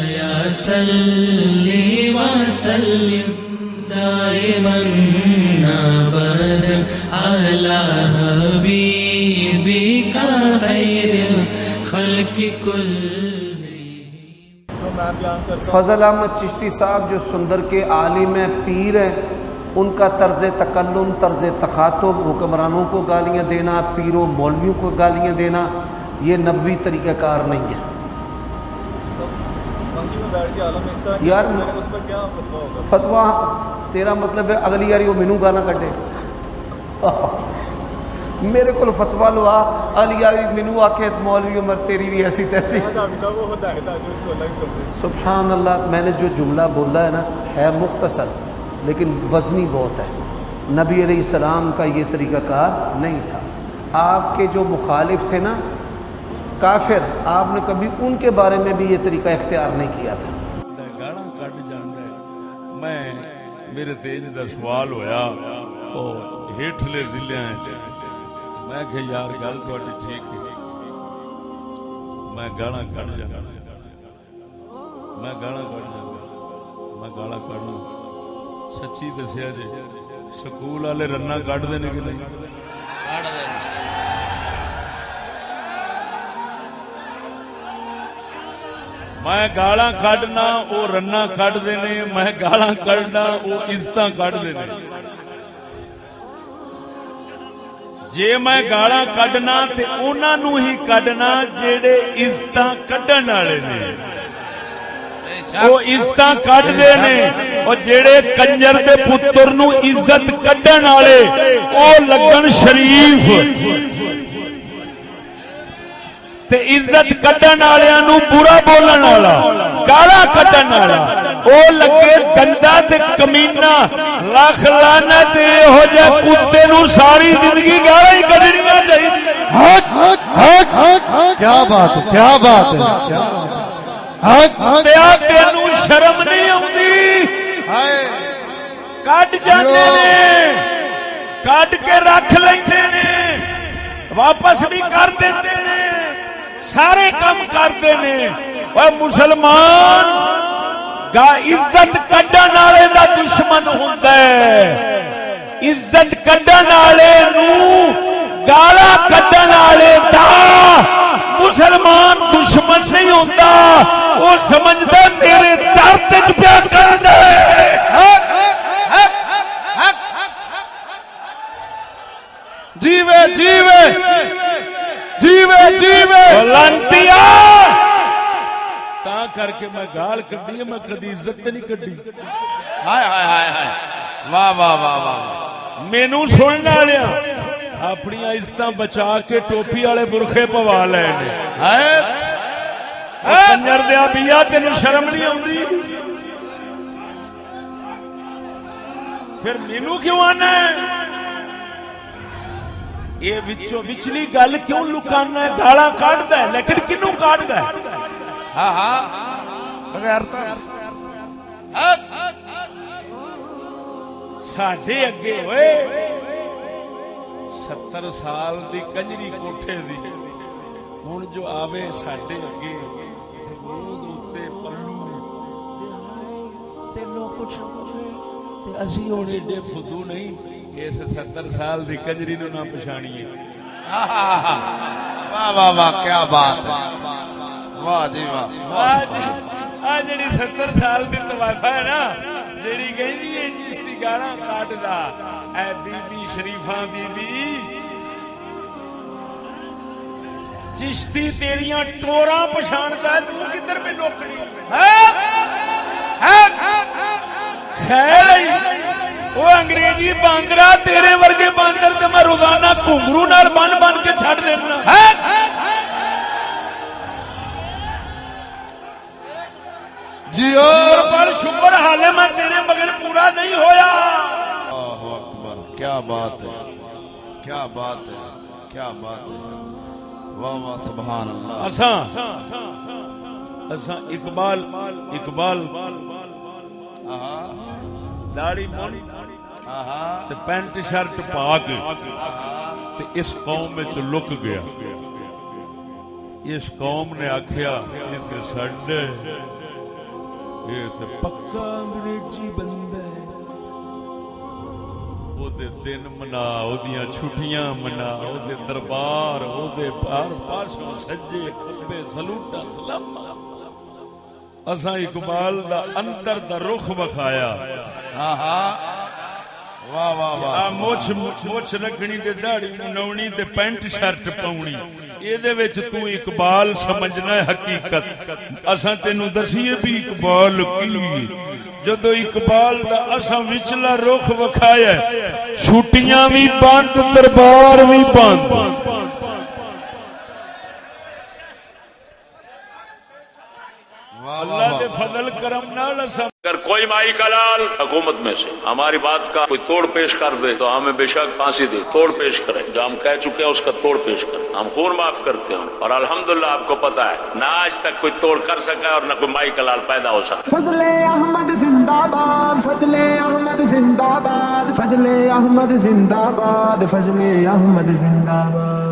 या सल्ली व सल्लिम दाइमन अबदन अला हबीबिका खैरिल खल्क़ि कुल्लिहिम। फजल अहमद चिश्ती साहब जो सुंदर के आलिम पीर हैं, उनका तर्ज़ तकल्लुम, तर्ज़ तखातुब, हुक्मरानों को गालियाँ देना, पीरों मौलवियों को गालियाँ देना, ये नबवी तरीक़ाकार नहीं है। यार उस पर क्या फतवा होगा? फतवा तेरा मतलब है अगली यारी वो मैनू गाना कटे मेरे को फतवा लवा अली यारी मैनू आके मौलवी उमर तेरी भी ऐसी तैसी। सुभान अल्लाह, मैंने जो जुमला बोला है ना है मुख्तसर लेकिन वज़नी बहुत है। नबी अलैहिस्सलाम का ये तरीक़ाकार नहीं था। आपके जो मुखालिफ थे ना काफिर, आपने कभी उनके बारे में भी ये तरीका इख्तियार नहीं किया था। गाना कट जाता मैं मेरे तेज का सवाल होया और हेठले जिले मैं कहा यार गल थोड़ी ठीक है, मैं गाना कट जाना, मैं गाना कट जाना, मैं गाला कटना। सच्ची दसिया जी स्कूल वाले रन्ना कटते हैं कि नहीं? मैं गाला कटना वो रन्ना कटते ने, मैं गाला कटना वो इज्जत कटते ने। जे मैं गाला कटना ते उन्हां नूं ही कटना जेड़े इज्जत कड्डण वाले ने, वो इज्जत कटदे ने। और जेड़े कंजर दे पुत्र नूं इज्जत कड्डण वाले ओ लगन शरीफ, ते इज्जत कड्डण वालियां नूं बुरा बोलण वाला, गाला कड्डण वाला ओ लगे गंदा ते कमीना। लख लानत इहो जे कुत्ते नूं सारी जिंदगी गालां ही कड्डणियां चाहिए। क्या बात है, क्या बात है, क्या तेनू शर्म नहीं आउंदी? कट जाते ने, कट के रख लेंदे ने, वापस भी कर देते ने, सारे काम करते ने। और मुसलमान इज्जत कड्डण वाले दा दुश्मन हुंदा है। इज्जत कड्डण वाले नूं गाला कड्डण वाले दा मुसलमान दुश्मन नहीं होता। वो समझदा मेरे दर्द च प्यार करदा है। जीवे जीवे जीवे जीवे लांतिया ता करके मैं गाल कड्डी, मैं कदी इज्जत नहीं कड्डी। हाय हाय हाय हाय, वाह वाह वाह वाह। मैनू सुनने वाले अपनी इज्जत बचा के टोपी वाले बुरखे पवा लेने। कंजर दिया बिया तेन शर्म नहीं आती? फिर मैनू क्यों आना है? ये विचों विचली गल क्यों लुकाना है? गाला काटदा है लेकिन किनू काटदा है? हाँ हाँ बगैर साढ़े अगे होए 70 साल दी कंजरी कोठे दी हुण जो आवे साढ़े अगे उत्ते पल्लू ते लोग कुछ ते असी हुण एडे फुदू नहीं इस 70 साल दी कंजरी नूं ना पछाणीए। वाह वाह वाह, क्या बात है, वाह जी वाह। आ जिहड़ी 70 साल दी तवाफा है ना, जिहड़ी कहंदी है चिश्ती गाना काटदा ऐ बीबी शरीफा बीबी चिश्ती तेरियां टोरां पछाणदा है, तू किधर पे लोकड़ी खैर वो अंग्रेजी बांदरा तेरे वर्गे बांदर ते मैं रोजाना घुंगरू नाल बन बन के छड़ देना। जियो पर शुक्र हाले मैं तेरे मगर पूरा नहीं होया। अल्लाहु अकबर, क्या बात है, क्या बात है, क्या बात है, वाह वाह सुभान अल्लाह। असा इकबाल दाढ़ी मुंड ते पैंट शर्ट पा के ते इस कौम में लुक गया। इस कौम ने आख्या कि साडे ये तो पक्का अंग्रेजी बंदा है, ओदे दिन मना, ओदियां छुट्टियां मना, ओदे दरबार, ओदे हर पासों सज्जे खब्बे सलूटा सलामा। असा इकबाल दा अंदर दा रुख विखाया। हाँ हाँ वाह वाह वाह। मुछ रखनी ते दाढ़ी मुनौनी ते पैंट शर्ट पाउनी, एदे विच तू इकबाल समझना है हकीकत। असा तेनू दसीए भी इकबाल की, जदों इकबाल दा असा विचला रुख विखाया, छुट्टियां भी बंद, दरबार भी बंद। अल्लाह के फजल करम नाल अगर कोई माई का लाल हुकूमत में से हमारी बात का कोई तोड़ पेश कर दे तो हमें बेशक फांसी दे, तोड़ पेश करें। जो हम कह चुके हैं उसका तोड़ पेश करें। हम खून माफ करते हैं और अल्हम्दुलिल्लाह आपको पता है ना आज तक कोई तोड़ कर सका और ना कोई माई का लाल पैदा हो सका। फजले अहमद जिंदाबाद, फजले अहमद जिंदाबाद, फजले अहमद जिंदाबाद, फजले अहमद जिंदाबाद।